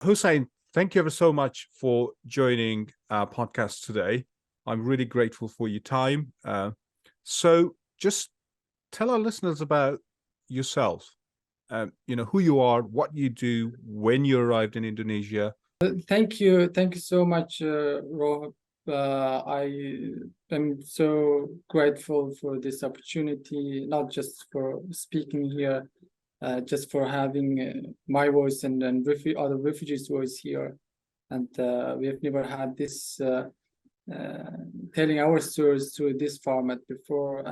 Hussein, thank you ever so much for joining our podcast today. I'm really grateful for your time. So just tell our listeners about yourself. Who you are, what you do, when you arrived in Indonesia. Thank you so much, Rohit. I am so grateful for this opportunity, not just for speaking here, just for having my voice and other refugees' voice here. And we have never had this uh, telling our stories through this format before.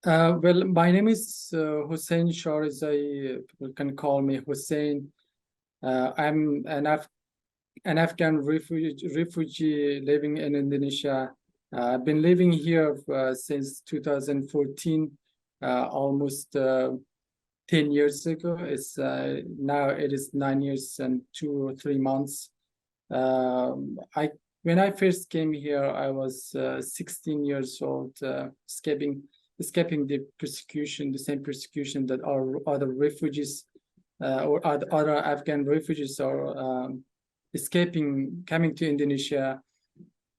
Well, my name is Hussain Shah Rezai. People can call me Hussein. I'm an Afghan refugee living in Indonesia. I've been living here since 2014, almost 10 years ago. It's now it is 9 years and 2 or 3 months. I When I first came here, I was 16 years old, escaping the persecution, the same persecution that our other refugees or other Afghan refugees are escaping, coming to Indonesia.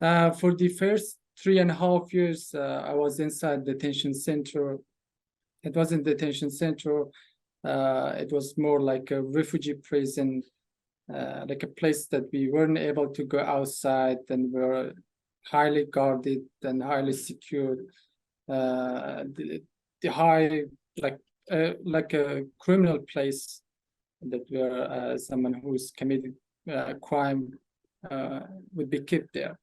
For the first 3.5 years, I was inside detention center. It wasn't detention center. It was more like a refugee prison, like a place that we weren't able to go outside and were highly guarded and highly secured. The high, like a criminal place that where someone who's committed crime would be kept there.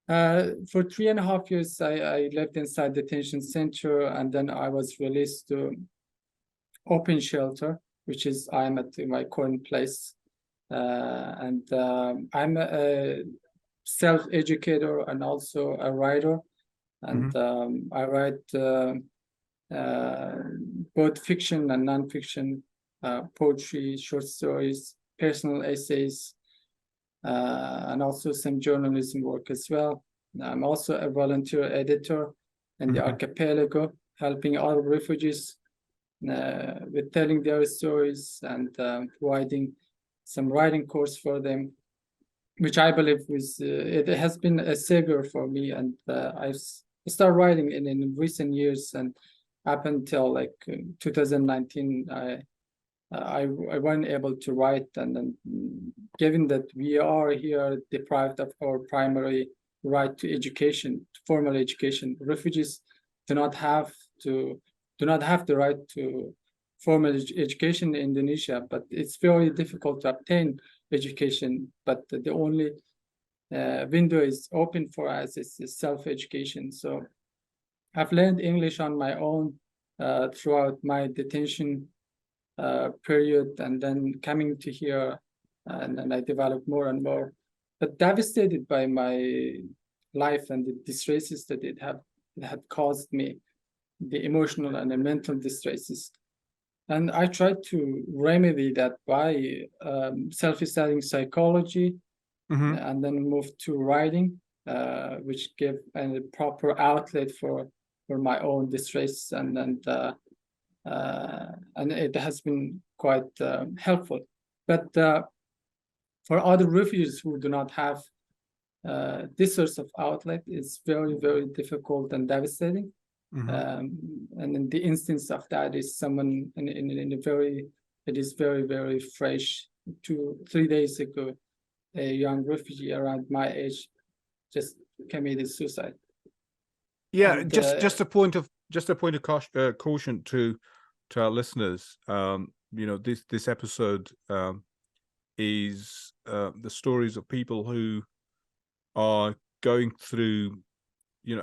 For 3.5 years, I lived inside detention center, and then I was released to open shelter, which is I'm at my current place. And I'm a self-educator and also a writer. And I write both fiction and non-fiction, poetry, short stories, personal essays, and also some journalism work as well. I'm also a volunteer editor in the archipelago, helping other refugees with telling their stories and providing some writing course for them, which I believe it has been a savior for me. And I started writing in recent years, and up until like 2019, I wasn't able to write. And then, given that we are here deprived of our primary right to education, to formal education, refugees do not have the right to formal education in Indonesia, but it's very difficult to obtain education. But the only window is open for us is self-education. So I've learned English on my own throughout my detention period, and then coming to here, and then I developed more and more. But devastated by my life and the distresses that it had caused me, the emotional and the mental distresses. And I tried to remedy that by self-studying psychology, and then moved to writing, which gave a proper outlet for my own distress, and it has been quite helpful. But for other refugees who do not have this source of outlet, it's very, very difficult and devastating. And in the instance of that is someone it is very, very fresh. 3 days ago, a young refugee around my age just committed suicide. Yeah, And, just a point of caution to our listeners. This episode is the stories of people who are going through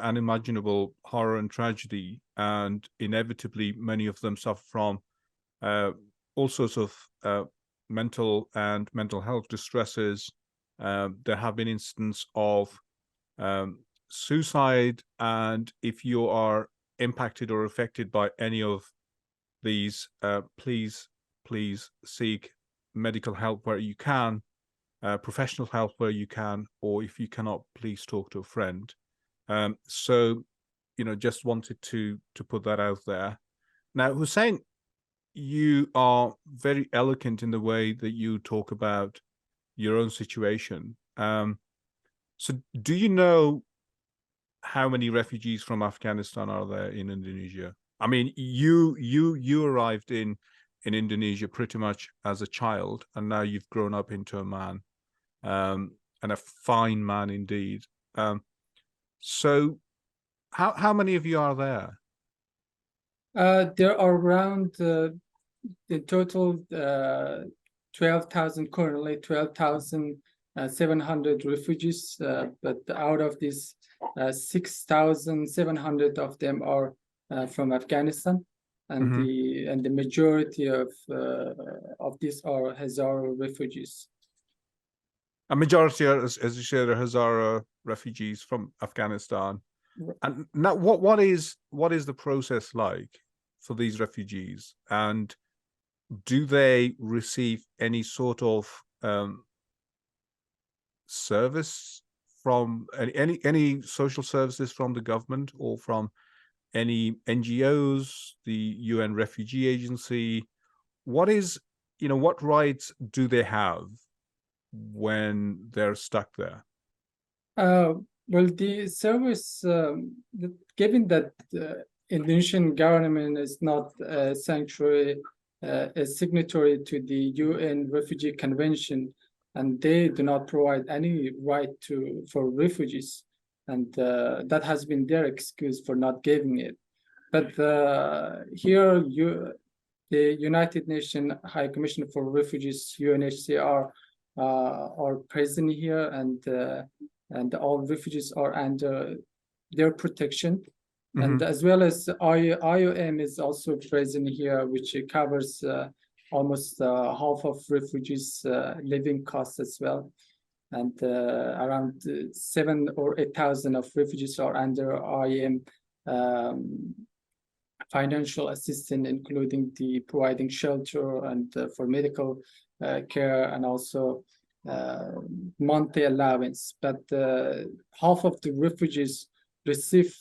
unimaginable horror and tragedy, and inevitably many of them suffer from all sorts of mental health distresses. There have been instances of suicide, and if you are impacted or affected by any of these, please seek medical help where you can, professional help where you can, or if you cannot, please talk to a friend. So just wanted to put that out there. Now, Hussein, you are very eloquent in the way that you talk about your own situation. So do you know how many refugees from Afghanistan are there in Indonesia? I mean, you arrived in Indonesia pretty much as a child, and now you've grown up into a man, and a fine man indeed. So how many of you are there? There are around the total 12,000 currently 12,700 refugees, but out of these 6,700 of them are from Afghanistan, and the majority of these are Hazara refugees. A majority, as you said, are Hazara refugees from Afghanistan. And now, what is the process like for these refugees, and do they receive any sort of service from any social services from the government or from any NGOs, the UN Refugee Agency? What rights do they have when they're stuck there? Well, the service, given that the Indonesian government is not a sanctuary, a signatory to the UN Refugee Convention, and they do not provide any right for refugees, and that has been their excuse for not giving it. But here, the United Nations High Commissioner for Refugees, UNHCR, are present here, and all refugees are under their protection. And as well as IOM is also present here, which covers almost half of refugees' living costs as well. And around 7,000 or 8,000 of refugees are under IOM financial assistance, including the providing shelter and for medical care, and also monthly allowance. But half of the refugees receive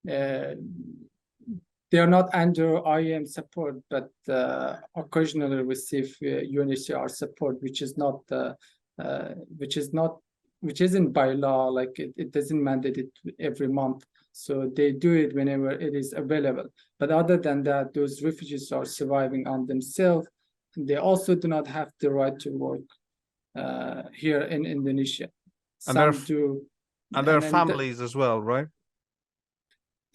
they are not under IOM support, but occasionally receive UNHCR support, which isn't by law. Like it doesn't mandate it every month, so they do it whenever it is available. But other than that, those refugees are surviving on themselves. They also do not have the right to work here in Indonesia. Some do, and there are families as well, right?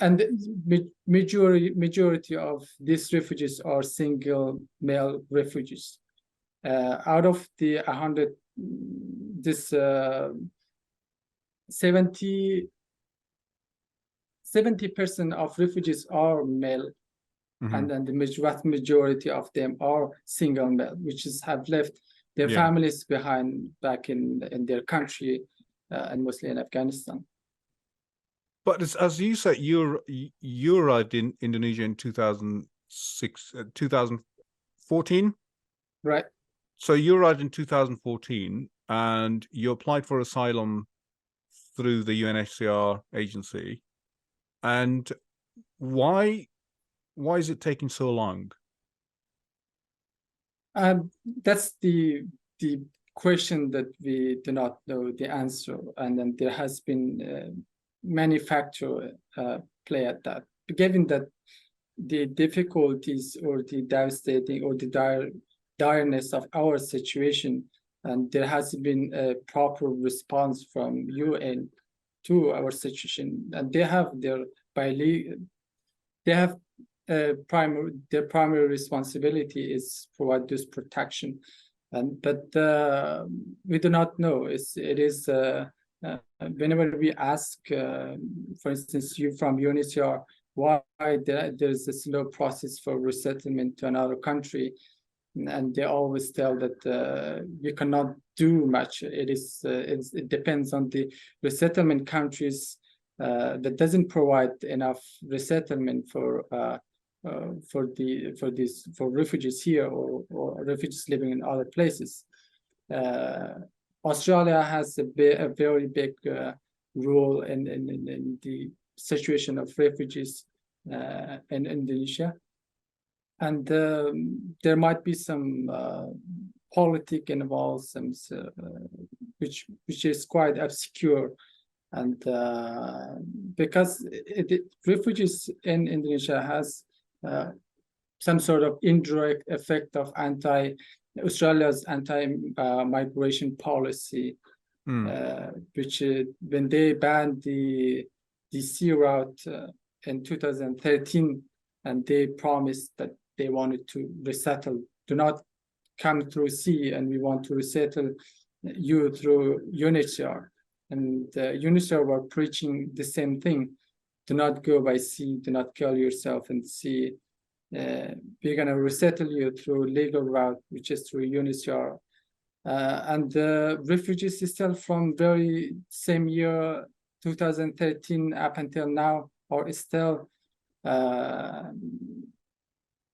And the majority of these refugees are single male refugees. Out of the 100, this 70% of refugees are male, and then the vast majority of them are single male, which have left their families behind back in their country, and mostly in Afghanistan. But as you said, you arrived in Indonesia in 2014, right? So you arrived in 2014, and you applied for asylum through the UNHCR agency. And why is it taking so long? That's the question that we do not know the answer, and then there has been many factors play at that. Given that the difficulties or the devastating or the direness of our situation, and there has been a proper response from UN to our situation, and they have their their primary responsibility is provide this protection, but we do not know. It is whenever we ask, for instance, you from UNHCR, why there's a slow process for resettlement to another country, and they always tell that you cannot do much. It depends on the resettlement countries that doesn't provide enough resettlement for refugees here or refugees living in other places. Australia has a very big role in the situation of refugees in Indonesia. and there might be some politic involved, some which is quite obscure, and because refugees in Indonesia has some sort of indirect effect of Australia's anti-migration policy, which when they banned the sea route in 2013, and they promised that they wanted to resettle, do not come through sea, and we want to resettle you through UNHCR. And UNHCR were preaching the same thing: do not go by sea, do not kill yourself in the sea. We're going to resettle you through legal route, which is through UNHCR. And the refugees still from very same year, 2013 up until now, are still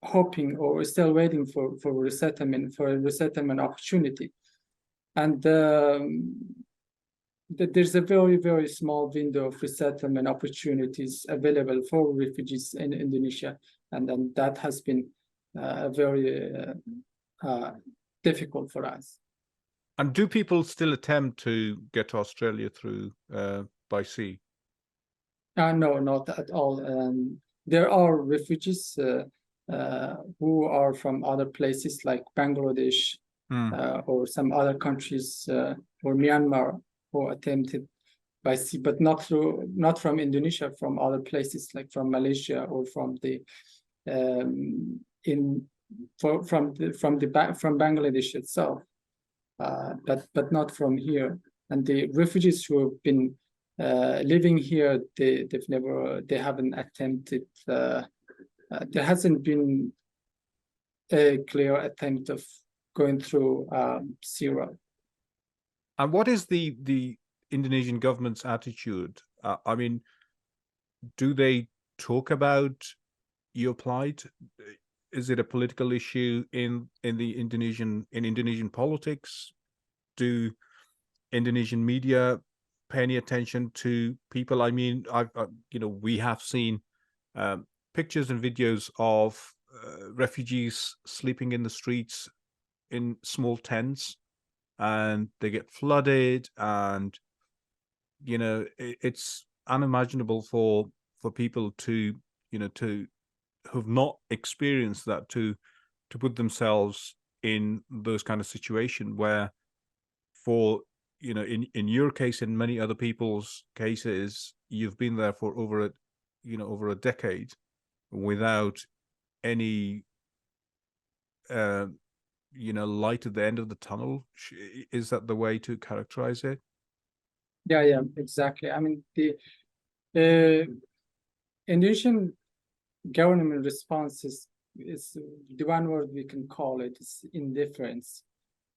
hoping or still waiting for resettlement, for a resettlement opportunity. And there's a very, very small window of resettlement opportunities available for refugees in Indonesia. And then that has been very difficult for us. And do people still attempt to get to Australia through by sea? No, not at all. There are refugees who are from other places like Bangladesh or some other countries or Myanmar, who attempted by sea, but not from Indonesia, from other places like from Malaysia or from Bangladesh itself, but not from here. And the refugees who have been living here, they haven't attempted. There hasn't been a clear attempt of going through sea route. And what is the Indonesian government's attitude? I mean, do they talk about your plight? Is it a political issue in Indonesian politics? Do Indonesian media pay any attention to people? I mean, we have seen pictures and videos of refugees sleeping in the streets in small tents, and they get flooded, and it's unimaginable for people to who've not experienced that to put themselves in those kind of situation where, for in your case, in many other people's cases, you've been there for over a decade without any light at the end of the tunnel. Is that the way to characterize it? Yeah, exactly. I mean, the Indonesian government response is the one word we can call it is indifference,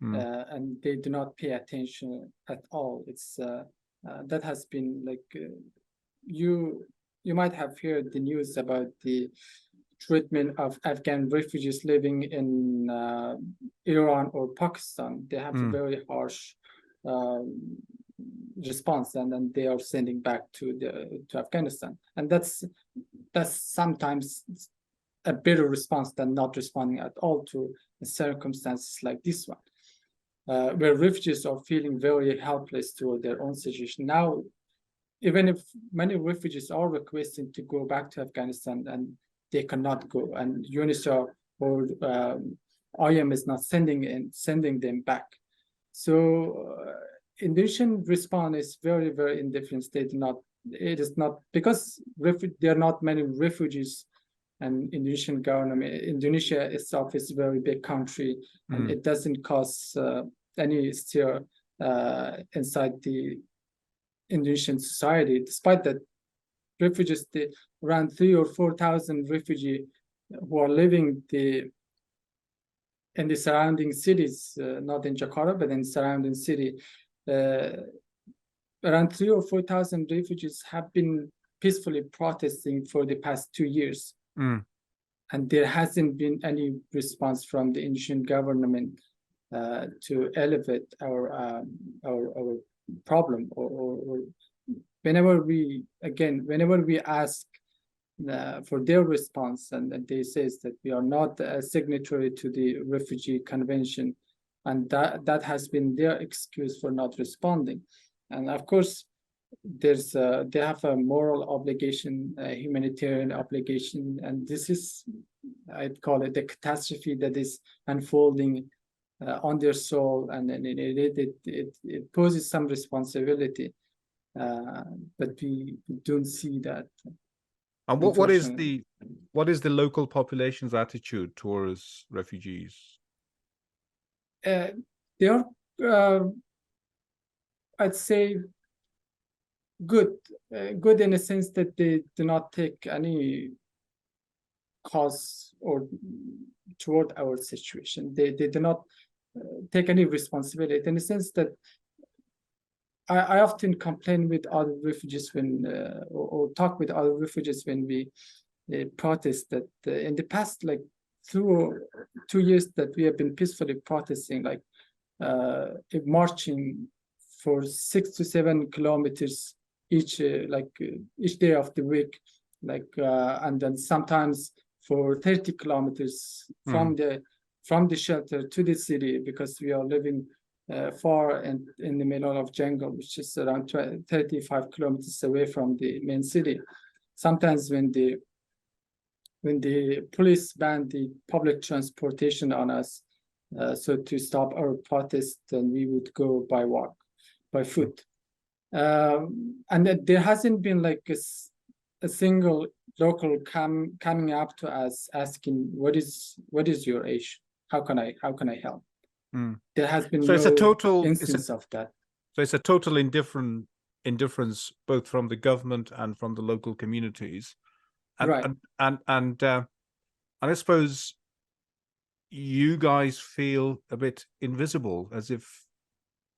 and they do not pay attention at all. It's that has been like you might have heard the news about the treatment of Afghan refugees living in Iran or Pakistan. They have a very harsh response, and then they are sending back to Afghanistan, and that's sometimes a better response than not responding at all to circumstances like this one, where refugees are feeling very helpless to their own situation. Now, even if many refugees are requesting to go back to Afghanistan, and they cannot go, and UNICEF or IOM is not sending them back. So Indonesian response is very, very indifferent. They do not. It is not because there are not many refugees, and Indonesia itself is a very big country, and it doesn't cause any stir inside the Indonesian society. Despite that, refugees, around 3,000 or 4,000 refugees who are living in the surrounding cities, not in Jakarta, but in surrounding city. Around 3,000 or 4,000 refugees have been peacefully protesting for the past 2 years. And there hasn't been any response from the Indonesian government to elevate our problem, or whenever we ask for their response, and they says that we are not a signatory to the Refugee Convention, and that has been their excuse for not responding. And of course, there's they have a moral obligation, a humanitarian obligation, and this is, I'd call it, the catastrophe that is unfolding on their soul, and it poses some responsibility, but we don't see that. And what is the local population's attitude towards refugees? They are, I'd say, good in a sense that they do not take any cause or toward our situation. They do not take any responsibility, in the sense that I often complain with other refugees when or talk with other refugees when we protest that in the past, like 2 years that we have been peacefully protesting, like marching for 6 to 7 kilometers each day of the week, and then sometimes for 30 kilometers from the shelter to the city, because we are living far in the middle of jungle, which is around 35 kilometers away from the main city. Sometimes when the police banned the public transportation on us, so to stop our protest, then we would go by foot. And there hasn't been like a single local coming up to us asking, what is your issue? How can I help? There has been no instance of that. So it's a total indifference, both from the government and from the local communities. And, right. And I suppose you guys feel a bit invisible, as if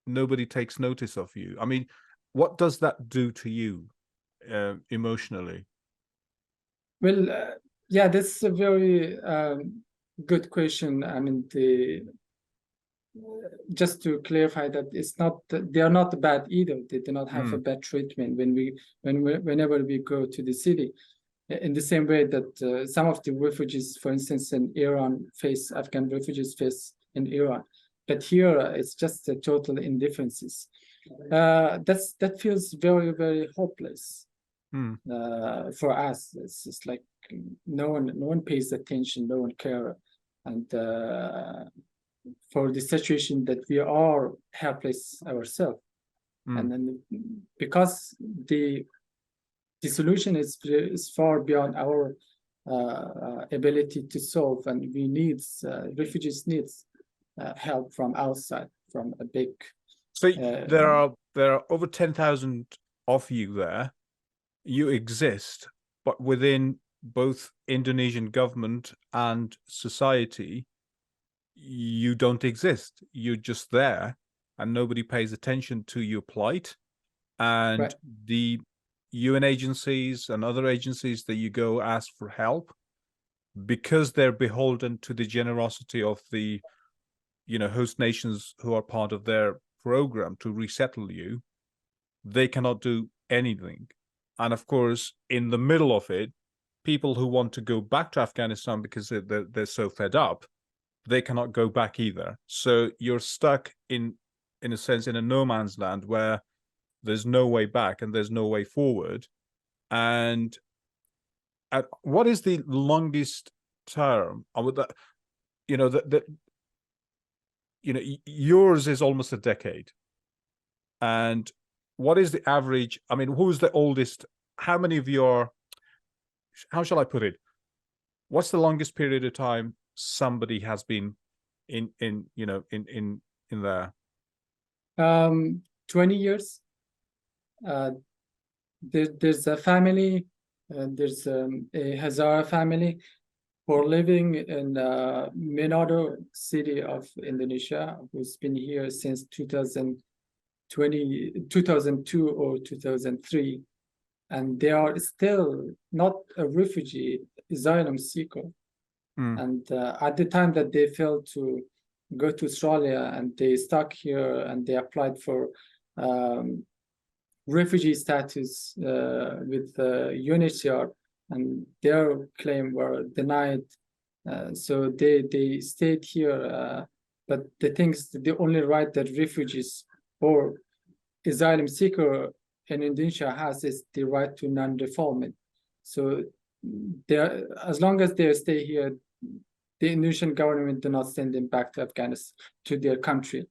nobody takes notice of you. I mean, what does that do to you emotionally? Well, yeah, that's a very good question. I mean, just to clarify that they are not bad either. They do not have a bad treatment whenever we go to the city. In the same way that some of the refugees, for instance, in Iran, Afghan refugees face in Iran. But here, it's just a total indifference. That feels very, very hopeless for us. It's just like no one pays attention, no one cares, and for the situation that we are helpless ourselves, and then because the solution is far beyond our ability to solve, and refugees needs help from outside, from a big. So there are over 10,000 of you there. You exist, but within both Indonesian government and society, you don't exist. You're just there, and nobody pays attention to your plight. And the UN agencies and other agencies that you go ask for help, because they're beholden to the generosity of the host nations who are part of their program to resettle you, they cannot do anything. And of course, in the middle of it, people who want to go back to Afghanistan because they're so fed up, they cannot go back either. So you're stuck in a sense in a no man's land where there's no way back and there's no way forward. And what is the longest term? Yours is almost a decade. And what is the average? I mean, who's the oldest? How many of you are? How shall I put it? What's the longest period of time somebody has been in there? 20 years. There's a family. There's a Hazara family who are living in Manado city of Indonesia, who's been here since 2002 or 2003, and they are still not a refugee, asylum seeker. And at the time that they failed to go to Australia and they stuck here and they applied for refugee status with UNHCR, and their claim were denied. So they stayed here. But the thing is, the only right that refugees or asylum seeker in Indonesia has is the right to non-refoulement. So as long as they stay here, the Indonesian government do not send them back to Afghanistan, to their country.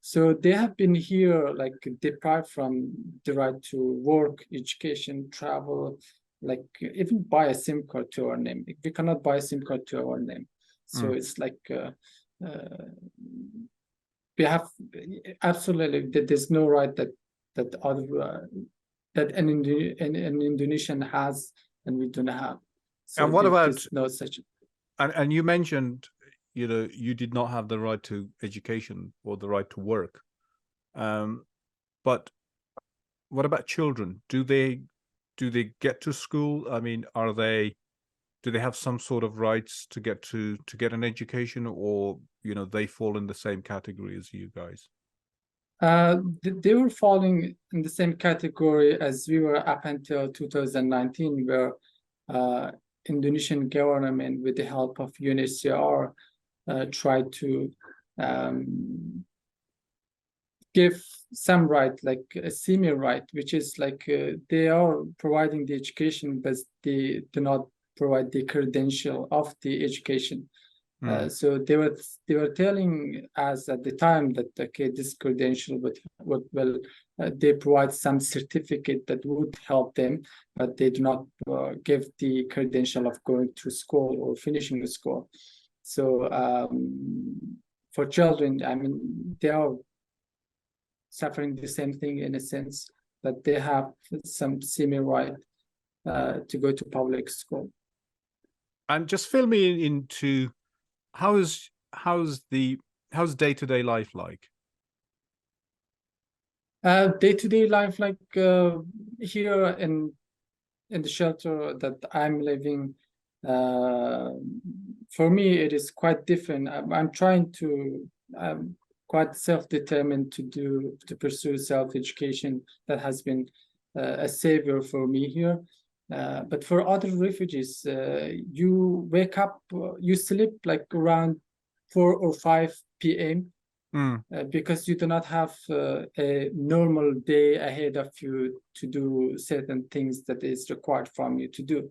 So they have been here, like deprived from the right to work, education, travel, like even buy a SIM card to our name. We cannot buy a SIM card to our name. So it's like we have absolutely, there's no right that other that an Indonesian has and we do not have. So and what about no such? And you mentioned, you did not have the right to education or the right to work. But what about children? Do they get to school? I mean, do they have some sort of rights to get an education, or they fall in the same category as you guys? They were falling in the same category as we were up until 2019, where Indonesian government, with the help of UNHCR, tried to give some right, like a semi-right, which is like they are providing the education, but they do not provide the credential of the education. So they were telling us at the time that, okay, this credential would they provide some certificate that would help them, but they do not give the credential of going to school or finishing the school. So for children, I mean, they are suffering the same thing in a sense that they have some semi-right to go to public school. And just fill me into how's day-to-day life like? Day-to-day life, like here in the shelter that I'm living, for me it is quite different. I'm trying to quite self-determined to pursue self-education. That has been a savior for me here. But for other refugees, you wake up, you sleep like around 4 or 5 p.m. Because you do not have a normal day ahead of you to do certain things that is required from you to do.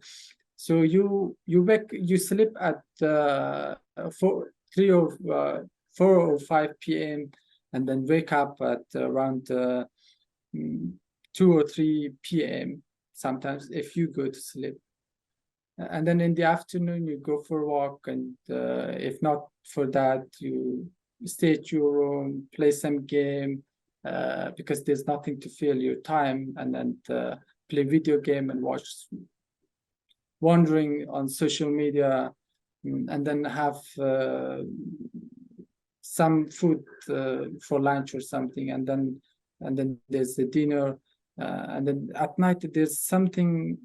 So you sleep at 4 or 5 p.m. and then wake up at around 2 or 3 p.m. sometimes if you go to sleep. And then in the afternoon you go for a walk, and if not for that, you stay at your room, play some game, because there's nothing to fill your time, and then play video game and watch, wandering on social media, and then have some food for lunch or something, and then there's the dinner, and then at night there's something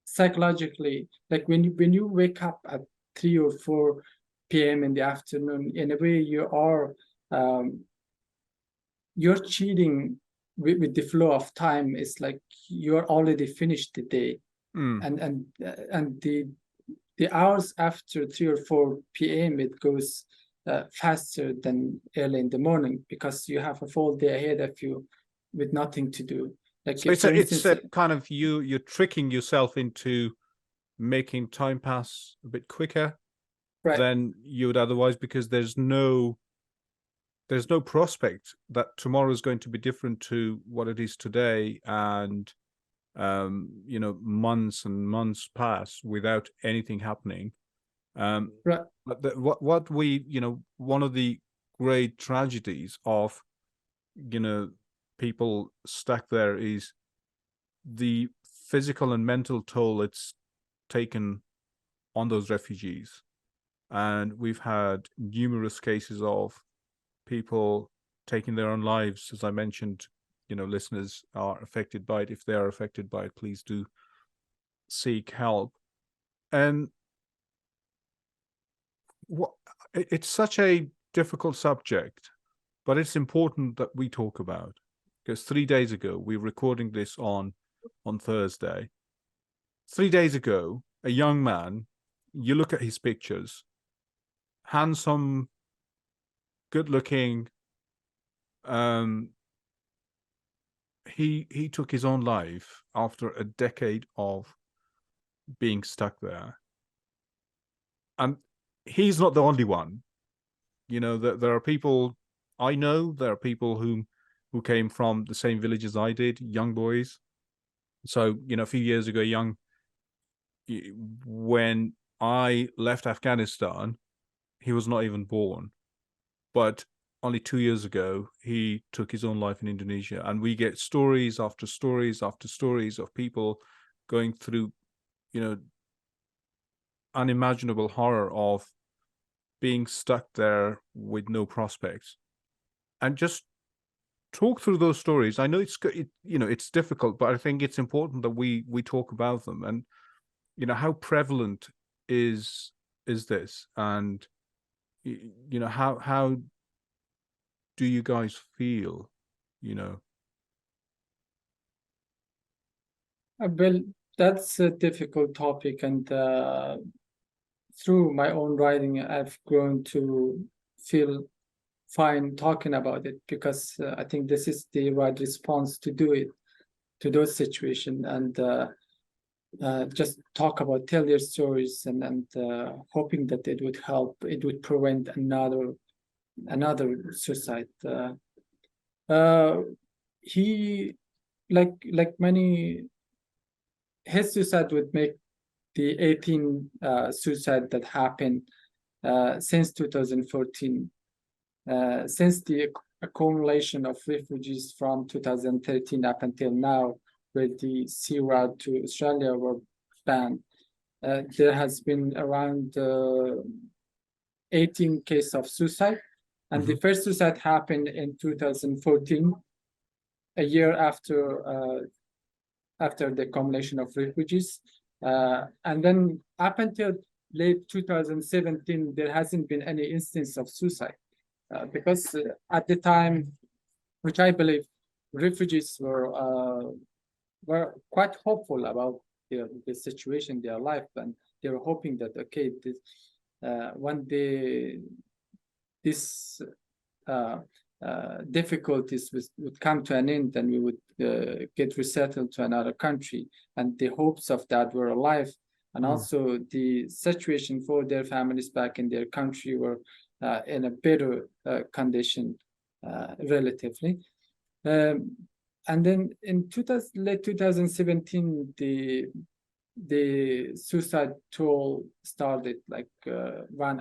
psychologically, like when you wake up at 3 or 4 p.m. in the afternoon, in a way you are you're cheating with the flow of time. It's like you're already finished the day, and the hours after 3 or 4 p.m. it goes faster than early in the morning, because you have a full day ahead of you with nothing to do. Like, so it's a kind of you're tricking yourself into making time pass a bit quicker than you would otherwise, because there's no prospect that tomorrow is going to be different to what it is today, and months and months pass without anything happening. But what we one of the great tragedies of people stuck there is the physical and mental toll it's taken on those refugees. And we've had numerous cases of people taking their own lives. As I mentioned, listeners are affected by it. If they are affected by it, please do seek help. And it's such a difficult subject, but it's important that we talk about, because 3 days ago, we're recording this on Thursday, 3 days ago, a young man, you look at his pictures, handsome, good looking. He took his own life after a decade of being stuck there. And he's not the only one. There are people I know, there are people who came from the same village as I did, young boys. So, a few years ago, when I left Afghanistan, he was not even born. But only 2 years ago, he took his own life in Indonesia. And we get stories after stories after stories of people going through, unimaginable horror of being stuck there with no prospects. And just talk through those stories. I know it's difficult, but I think it's important that we talk about them. And how prevalent is this, and how do you guys feel? Well, that's a difficult topic, and through my own writing, I've grown to feel fine talking about it, because I think this is the right response to do it to those situations, and just talk about, tell their stories, and hoping that it would help, it would prevent another suicide. He, like many, his suicide would make the 18 suicide that happened since 2014, since the accumulation of refugees from 2013 up until now, where the sea route to Australia were banned. There has been around 18 cases of suicide. And the first suicide happened in 2014, a year after the accumulation of refugees. And then up until late 2017, there hasn't been any instance of suicide. Because at the time, which I believe refugees were quite hopeful about the situation in their life, and they were hoping that, okay, one day this difficulties would come to an end, and we would get resettled to another country, and the hopes of that were alive. And also the situation for their families back in their country were in a better condition, relatively. And then in late 2017, the suicide toll started, like one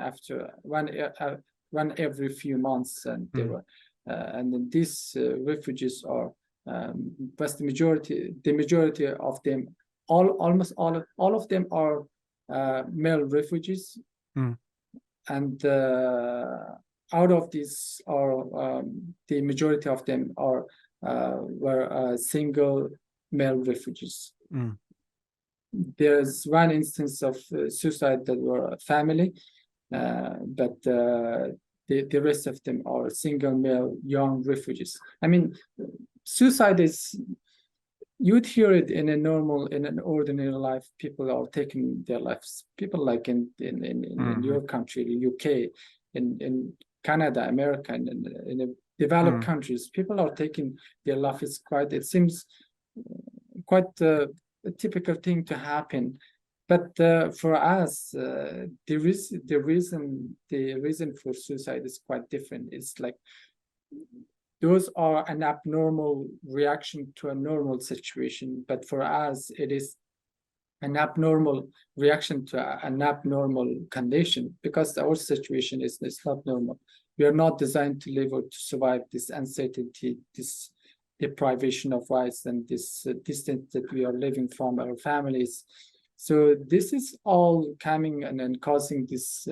every few months, and there were and then these refugees are, but the majority of them, almost all of them are male refugees. And out of these are the majority of them were single male refugees. There's one instance of suicide that were a family, but the rest of them are single male young refugees. I mean, suicide is, you'd hear it in an ordinary life. People are taking their lives. People like in your country, the UK, in Canada, America, and in the developed countries, people are taking their life. It seems quite a typical thing to happen. But for us, the reason for suicide is quite different. It's like those are an abnormal reaction to a normal situation. But for us, it is an abnormal reaction to an abnormal condition, because our situation is not normal. We are not designed to live or to survive this uncertainty, this deprivation of rights, and this distance that we are living from our families. So this is all coming and then causing this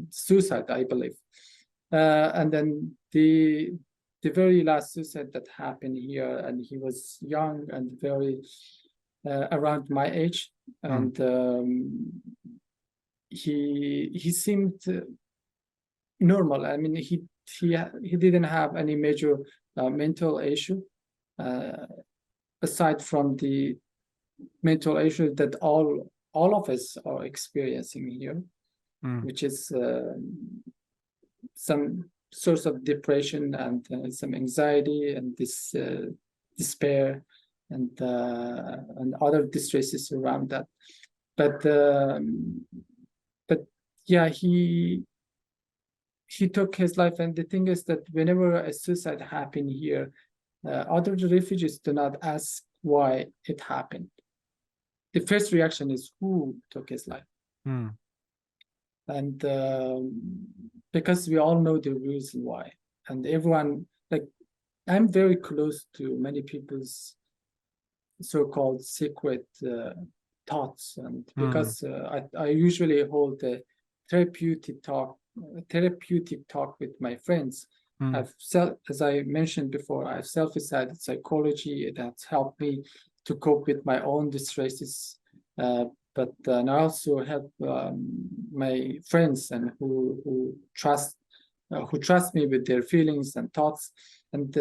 suicide, I believe. And then the very last suicide that happened here, and he was young and very around my age, and he seemed normal. I mean, he didn't have any major mental issue aside from the mental issues that all of us are experiencing here, which is some source of depression and some anxiety and this despair and other distresses around that. But yeah, he took his life. And the thing is that whenever a suicide happened here, other refugees do not ask why it happened. The first reaction is who took his life. And because we all know the reason why. And everyone, like, I'm very close to many people's so-called secret thoughts. And because I usually hold a therapeutic talk with my friends. As I mentioned before, I've self-studied psychology. It has helped me to cope with my own distresses. But I also help my friends and who trust me with their feelings and thoughts. And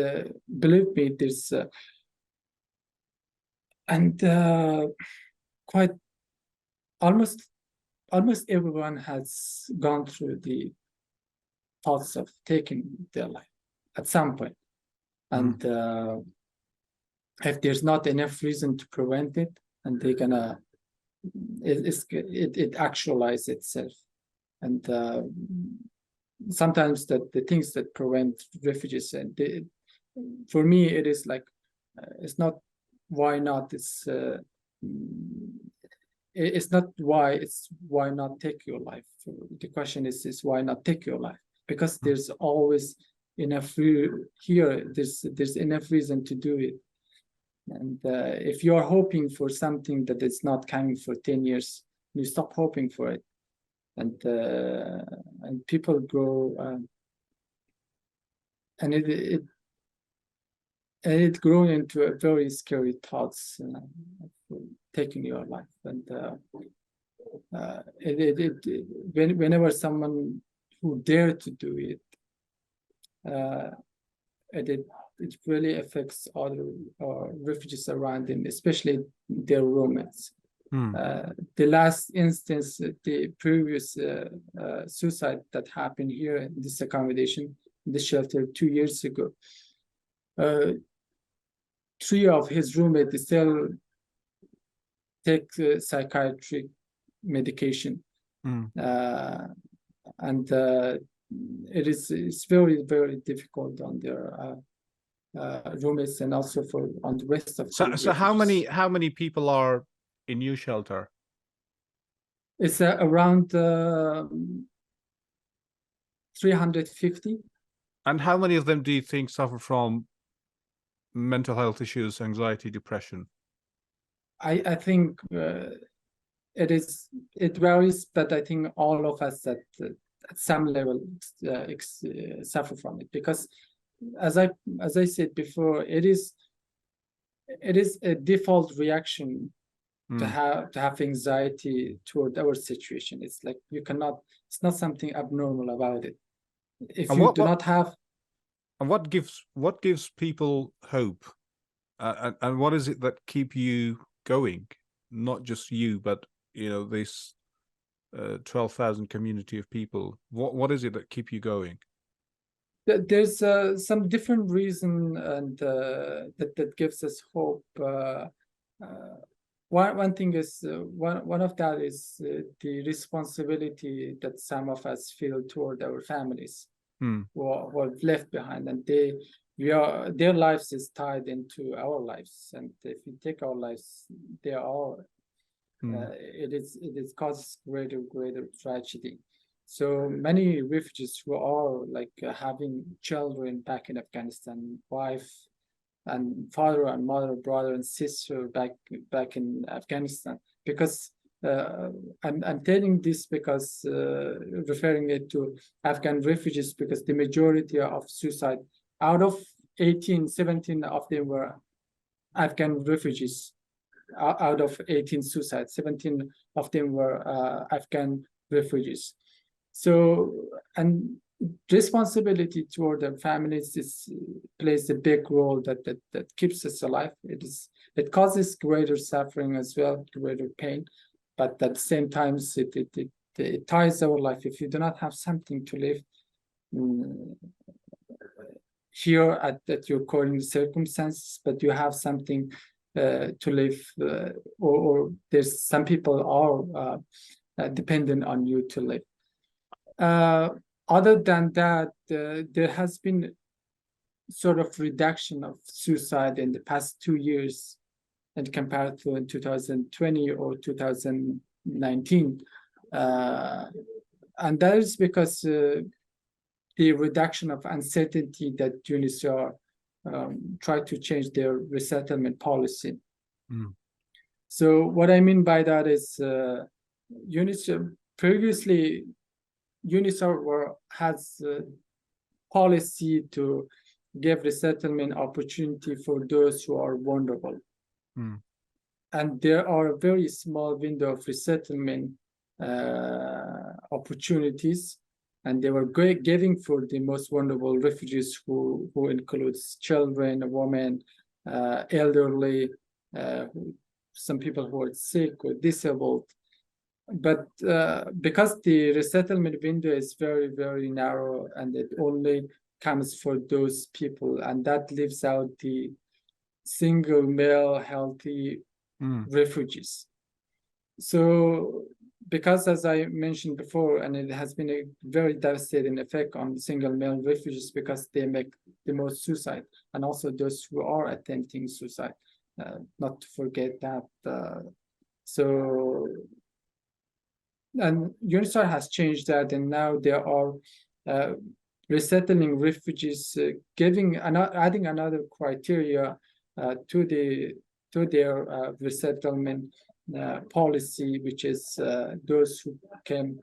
believe me, there's quite almost everyone has gone through the thoughts of taking their life at some point. And if there's not enough reason to prevent it, and they're gonna it actualizes itself. And sometimes the things that prevent refugees, and for me it is like it's not why not, it's not why, it's why not take your life. The question is why not take your life? Because there's always enough here, there's enough reason to do it. And if you are hoping for something that is not coming for 10 years, you stop hoping for it. And people grow, and it grew into a very scary thoughts of taking your life. And whenever someone who dare to do it, it really affects other refugees around them, especially their roommates. The last instance, the previous suicide that happened here in this accommodation, in the shelter 2 years ago, 3 of his roommates still take psychiatric medication. And it's very, very difficult on their roommates, and also on the rest of the so how many people are in your shelter? It's around 350. And how many of them do you think suffer from mental health issues, anxiety, depression? I think it varies, but I think all of us at some level suffer from it, because as I said before, it is a default reaction to have anxiety toward our situation. It's like it's not something abnormal about it. If you do not have. And what gives people hope, and what is it that keep you going? Not just you, but this 12,000 community of people. What is it that keep you going? There's some different reason, and that gives us hope. One thing is one of that is the responsibility that some of us feel toward our families who are left behind, and their lives is tied into our lives, and if we take our lives, they are it causes greater tragedy. So many refugees who are like having children back in Afghanistan, wife and father and mother, brother and sister back in Afghanistan. Because I'm telling this because referring it to Afghan refugees, because the majority of suicide, out of 17 of them were Afghan refugees. Out of 18 suicides, 17 of them were Afghan refugees. So, and responsibility toward their families plays a big role that keeps us alive. It causes greater suffering as well, greater pain, but at the same time it ties our life. If you do not have something to live here at your current circumstances, but you have something to live, or there's some people are dependent on you to live. Other than that, there has been sort of reduction of suicide in the past 2 years, and compared to in 2020 or 2019, and that is because the reduction of uncertainty that UNHCR tried to change their resettlement policy. So what I mean by that is UNHCR previously, UNHCR has a policy to give resettlement opportunity for those who are vulnerable. And there are a very small window of resettlement opportunities, and they were giving for the most vulnerable refugees, who includes children, women, elderly, some people who are sick or disabled. But because the resettlement window is very, very narrow, and it only comes for those people, and that leaves out the single male healthy refugees. So because, as I mentioned before, and it has been a very devastating effect on single male refugees, because they make the most suicide, and also those who are attempting suicide, not to forget that. And UNHCR has changed that, and now there are resettling refugees, adding another criteria to their resettlement policy, which is those who came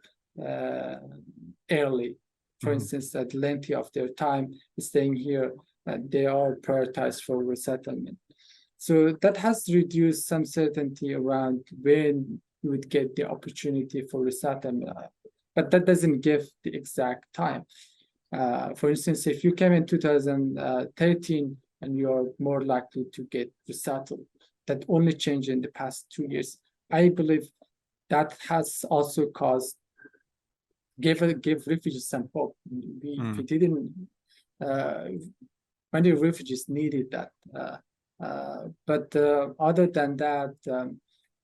early. For instance, at length of their time staying here, they are prioritized for resettlement. So that has reduced some certainty around when you would get the opportunity for resettlement, but that doesn't give the exact time. For instance, if you came in 2013 and you are more likely to get resettled, that only changed in the past 2 years. I believe that has also caused, give refugees some hope. We didn't, many refugees needed that. But other than that,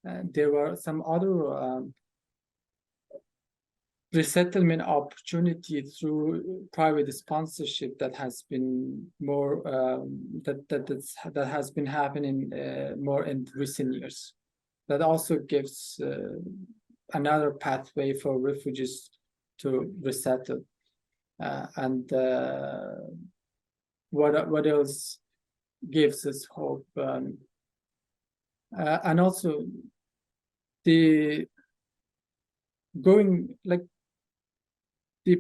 there were some other resettlement opportunity through private sponsorship that has been more that has been happening more in recent years. That also gives another pathway for refugees to resettle. And what else gives us hope? And also the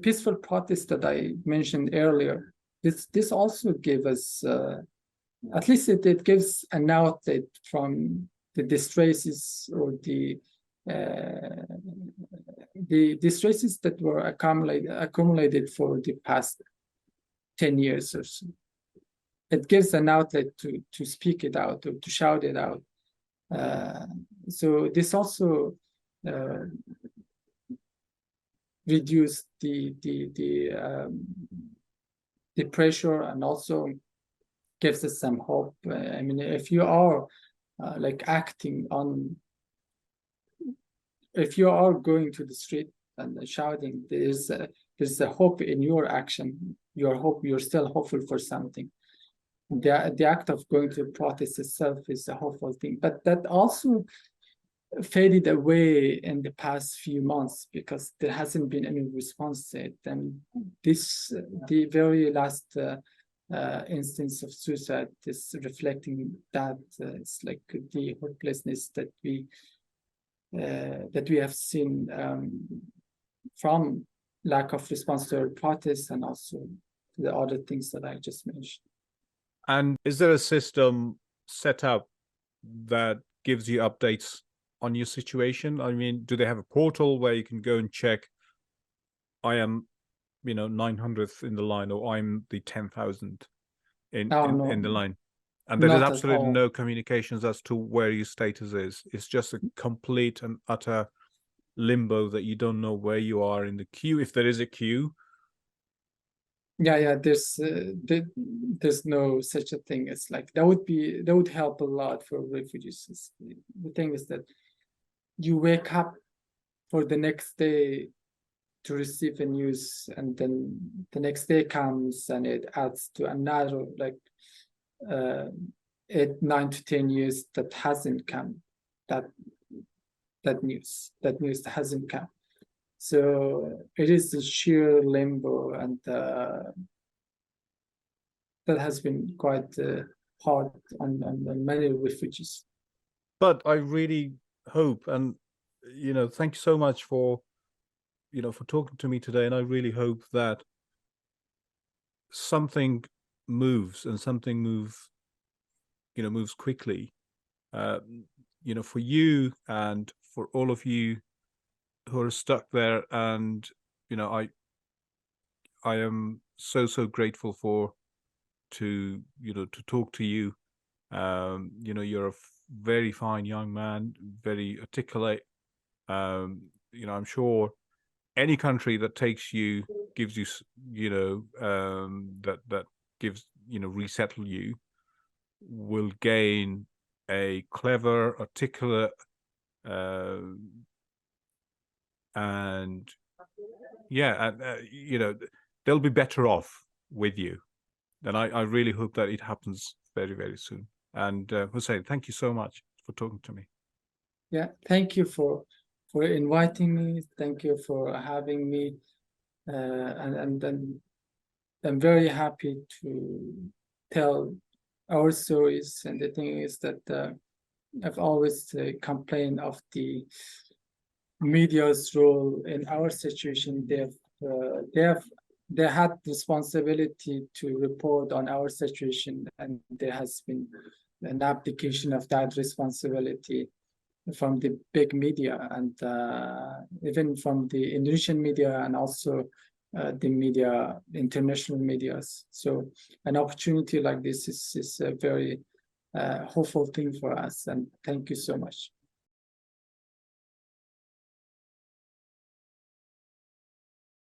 peaceful protest that I mentioned earlier, this also gave us, at least it gives an outlet from the distresses or the distresses that were accumulated for the past 10 years or so. It gives an outlet to speak it out, or to shout it out. So this also reduce the pressure, and also gives us some hope. I mean, if you are acting on, if you are going to the street and shouting, there's a hope in your action. You're still hopeful for something. The act of going to protest itself is a hopeful thing, but that also faded away in the past few months because there hasn't been any response to it. And the very last instance of suicide is reflecting that. It's like the hopelessness that we have seen from lack of response to our protests, and also the other things that I just mentioned. And is there a system set up that gives you updates on your situation? I mean, do they have a portal where you can go and check, I am 900th in the line, or I'm the 10,000 in Oh, in the no, line, and there is not at absolutely all. no communications as to where your status is. It's just a complete and utter limbo that you don't know where you are in the queue, if there is a queue. Yeah, there's no such a thing. It's like that would help a lot for refugees. The thing is that you wake up for the next day to receive a news, and then the next day comes and it adds to another like 8, 9 to 10 years that hasn't come. That news hasn't come. So it is a sheer limbo, and that has been quite hard on many refugees. But I really hope, and thank you so much for for talking to me today, and I really hope that something moves, and something moves quickly, for you and for all of you who are stuck there. And I am so grateful to talk to you. You're a very fine young man, very articulate. I'm sure any country that takes you, gives you, that gives, resettle you, will gain a clever, articulate, and yeah, and they'll be better off with you. And I really hope that it happens very soon. And Hussain, thank you so much for talking to me. Yeah, thank you for inviting me. Thank you for having me, and I'm very happy to tell our stories. And the thing is that I've always complained of the media's role in our situation. They had responsibility to report on our situation, and there has been an abdication of that responsibility from the big media, and even from the Indonesian media, and also the media, international medias. So an opportunity like this is a very hopeful thing for us, and thank you so much.